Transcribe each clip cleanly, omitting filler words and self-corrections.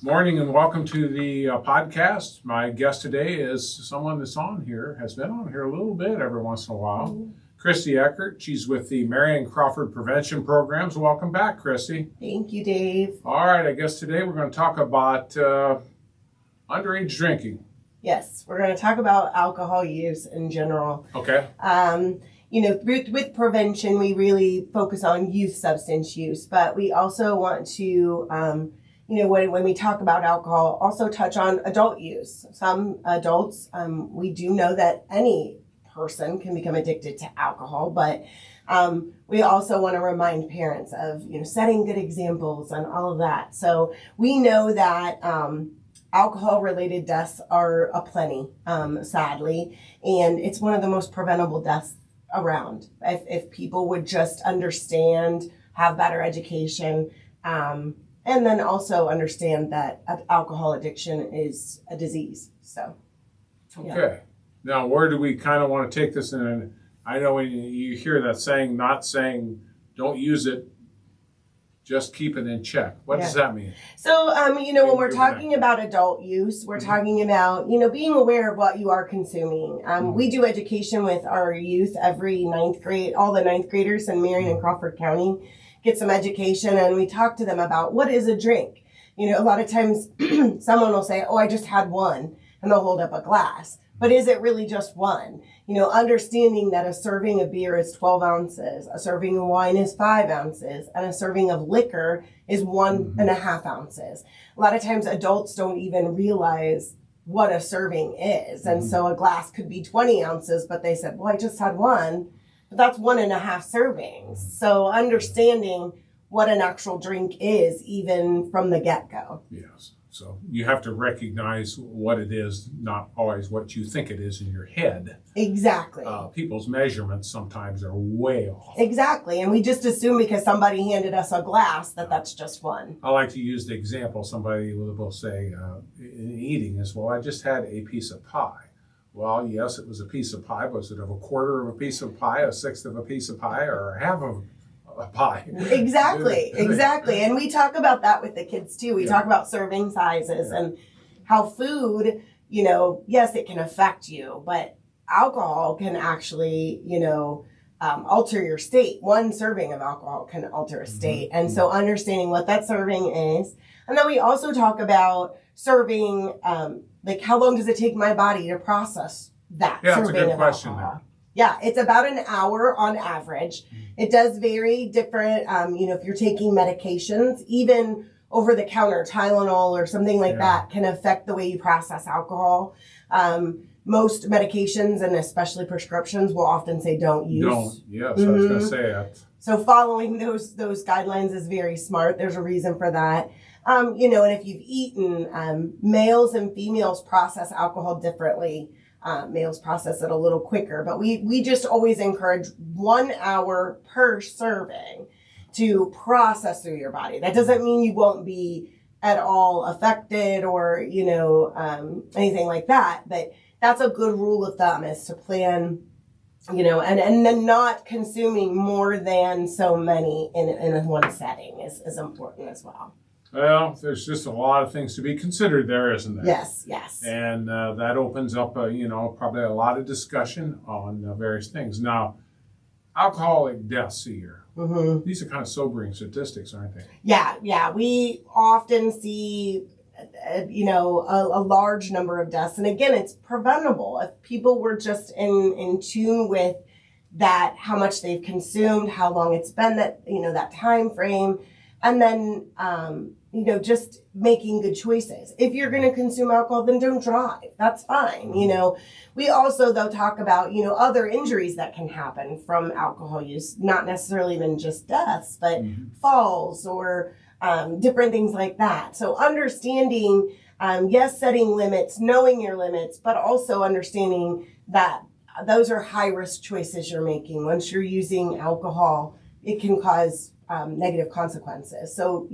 Morning and welcome to the podcast. My guest today is someone that's on here, has been on here a little bit every once in a while. Mm-hmm. Christi Eckert. She's with the Marion Crawford Prevention Programs. Welcome back, Christi. Thank you, Dave. All right, I guess today we're going to talk about underage drinking. Yes, we're going to talk about alcohol use in general. Okay. With prevention, we really focus on youth substance use, but we also want to when we talk about alcohol, also touch on adult use. Some adults, we do know that any person can become addicted to alcohol, but we also want to remind parents of, setting good examples and all of that. So we know that alcohol-related deaths are aplenty, sadly, and it's one of the most preventable deaths around. If people would just understand, have better education, and then also understand that alcohol addiction is a disease. So, yeah. Okay. Now, where do we kind of want to take this in? I know when you hear that saying, not saying don't use it, just keep it in check. What does that mean? So, when we're talking about adult use, we're talking about, being aware of what you are consuming. We do education with our youth every ninth grade, all the ninth graders in Marion and Crawford County. Get some education, and we talk to them about what is a drink. A lot of times someone will say, I just had one, and they'll hold up a glass. But is it really just one? Understanding that a serving of beer is 12 ounces, a serving of wine is 5 ounces, and a serving of liquor is 1.5 ounces. A lot of times adults don't even realize what a serving is. And so a glass could be 20 ounces, but they said, I just had one. But that's 1.5 servings. So understanding what an actual drink is, even from the get-go. Yes. So you have to recognize what it is, not always what you think it is in your head. Exactly. People's measurements sometimes are way off. Exactly. And we just assume because somebody handed us a glass that that's just one. I like to use the example. Somebody will say in eating is, I just had a piece of pie. Well, yes, it was a piece of pie. Was it of a quarter of a piece of pie, a sixth of a piece of pie, or a half of a pie? Exactly. And we talk about that with the kids too. We talk about serving sizes and how food, yes, it can affect you, but alcohol can actually, alter your state. One serving of alcohol can alter a state. And so understanding what that serving is. And then we also talk about serving, how long does it take my body to process that serving that's a good of question alcohol? there. Yeah, it's about an hour on average. It does vary different, if you're taking medications, even over-the-counter Tylenol or something like that can affect the way you process alcohol. Most medications, and especially prescriptions, will often say don't use. Don't, yes, I was going to say that. So following those guidelines is very smart. There's a reason for that. And if you've eaten, males and females process alcohol differently. Males process it a little quicker, but we just always encourage 1 hour per serving to process through your body. That doesn't mean you won't be at all affected or, anything like that, but that's a good rule of thumb is to plan, and then not consuming more than so many in one setting is important as well. Well, there's just a lot of things to be considered there, isn't there? Yes. And that opens up, probably a lot of discussion on various things. Now, alcoholic deaths a year. Mm-hmm. These are kind of sobering statistics, aren't they? Yeah. We often see, a large number of deaths. And again, it's preventable. If people were just in tune with that, how much they've consumed, how long it's been, that time frame, and then, just making good choices. If you're going to consume alcohol, then don't drive. That's fine. We also, though, talk about, other injuries that can happen from alcohol use, not necessarily even just deaths, but falls or different things like that. So understanding, setting limits, knowing your limits, but also understanding that those are high-risk choices you're making. Once you're using alcohol, it can cause negative consequences. So,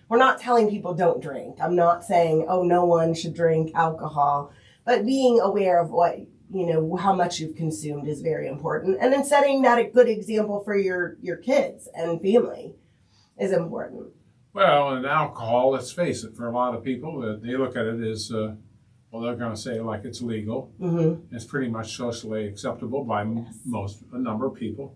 we're not telling people don't drink. I'm not saying, no one should drink alcohol, but being aware of what, how much you've consumed is very important. And then setting that a good example for your kids and family is important. Well, and alcohol, let's face it, for a lot of people, they look at it as, well, they're going to say like it's legal. Mm-hmm. It's pretty much socially acceptable by a number of people.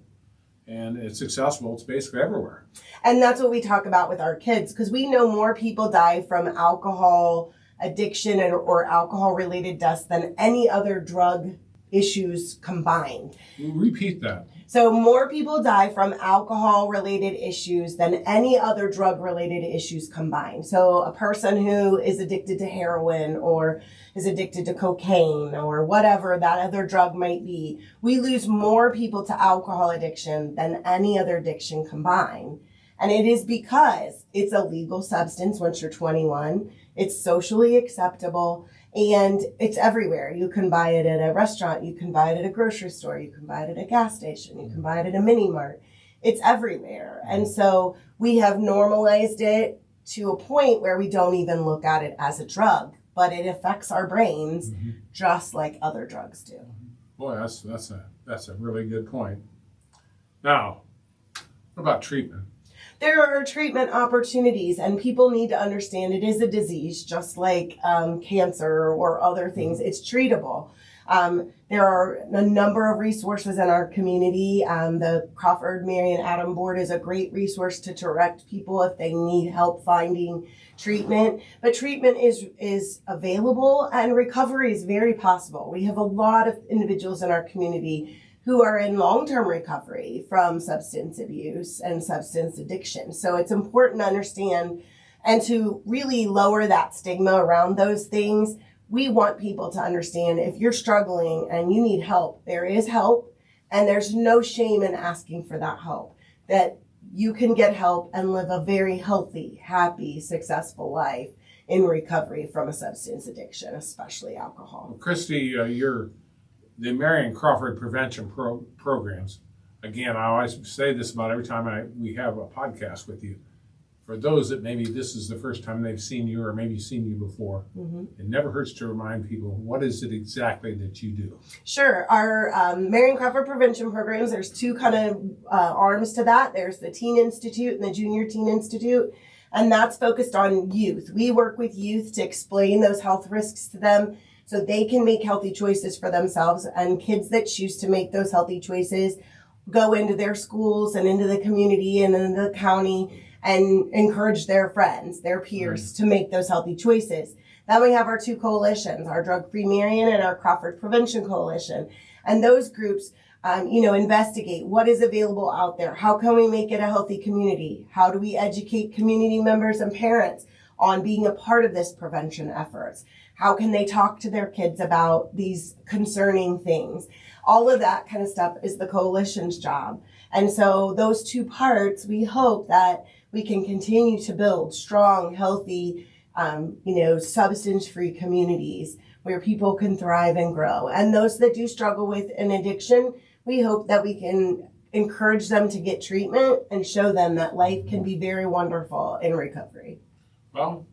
And it's accessible. It's basically everywhere. And that's what we talk about with our kids, because we know more people die from alcohol addiction or alcohol-related deaths than any other drug issues combined. Repeat that. So more people die from alcohol-related issues than any other drug-related issues combined. So a person who is addicted to heroin or is addicted to cocaine or whatever that other drug might be, we lose more people to alcohol addiction than any other addiction combined. And it is because it's a legal substance once you're 21. It's socially acceptable. And it's everywhere. You can buy it at a restaurant. You can buy it at a grocery store. You can buy it at a gas station. You can buy it at a mini mart. It's everywhere. And so we have normalized it to a point where we don't even look at it as a drug, but it affects our brains just like other drugs do. Boy, that's a really good point. Now, what about treatment? There are treatment opportunities, and people need to understand it is a disease, just like cancer or other things. It's treatable. There are a number of resources in our community. The Crawford Marion Adam Board is a great resource to direct people if they need help finding treatment. But treatment is available, and recovery is very possible. We have a lot of individuals in our community who are in long-term recovery from substance abuse and substance addiction. So it's important to understand and to really lower that stigma around those things. We want people to understand if you're struggling and you need help, there is help, and there's no shame in asking for that help, that you can get help and live a very healthy, happy, successful life in recovery from a substance addiction, especially alcohol. Well, Christi, the Marion Crawford Prevention Programs. Again, I always say this about every time we have a podcast with you. For those that maybe this is the first time they've seen you or maybe seen you before, it never hurts to remind people, what is it exactly that you do? Sure. Our Marion Crawford Prevention Programs, there's two kind of arms to that. There's the Teen Institute and the Junior Teen Institute, and that's focused on youth. We work with youth to explain those health risks to them, so they can make healthy choices for themselves, and kids that choose to make those healthy choices go into their schools and into the community and into the county and encourage their friends, their peers to make those healthy choices. Then we have our two coalitions, our Drug Free Marion and our Crawford Prevention Coalition. And those groups, investigate what is available out there. How can we make it a healthy community? How do we educate community members and parents on being a part of this prevention efforts? How can they talk to their kids about these concerning things? All of that kind of stuff is the coalition's job. And so those two parts, we hope that we can continue to build strong, healthy, substance-free communities where people can thrive and grow. And those that do struggle with an addiction, we hope that we can encourage them to get treatment and show them that life can be very wonderful in recovery. Well,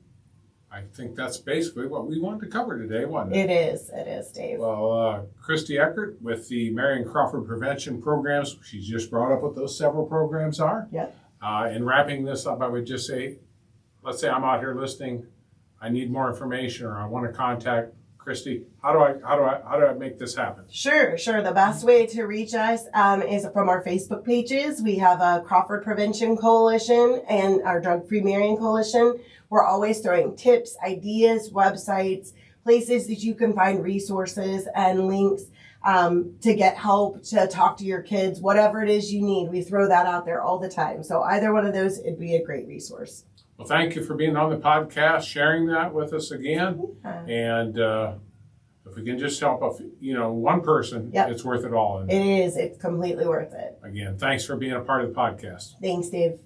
I think that's basically what we wanted to cover today, wasn't it? It is, Dave. Well, Christi Eckert with the Marion Crawford Prevention Programs, she's just brought up what those several programs are. Yep. In wrapping this up, I would just say, let's say I'm out here listening, I need more information, or I want to contact Christi. How do I make this happen? Sure. The best way to reach us is from our Facebook pages. We have a Crawford Prevention Coalition and our Drug Free Marion Coalition. We're always throwing tips, ideas, websites, places that you can find resources and links to get help, to talk to your kids, whatever it is you need. We throw that out there all the time. So either one of those, it'd be a great resource. Well, thank you for being on the podcast, sharing that with us again. And if we can just help one person, it's worth it all. It is. It's completely worth it. Again, thanks for being a part of the podcast. Thanks, Dave.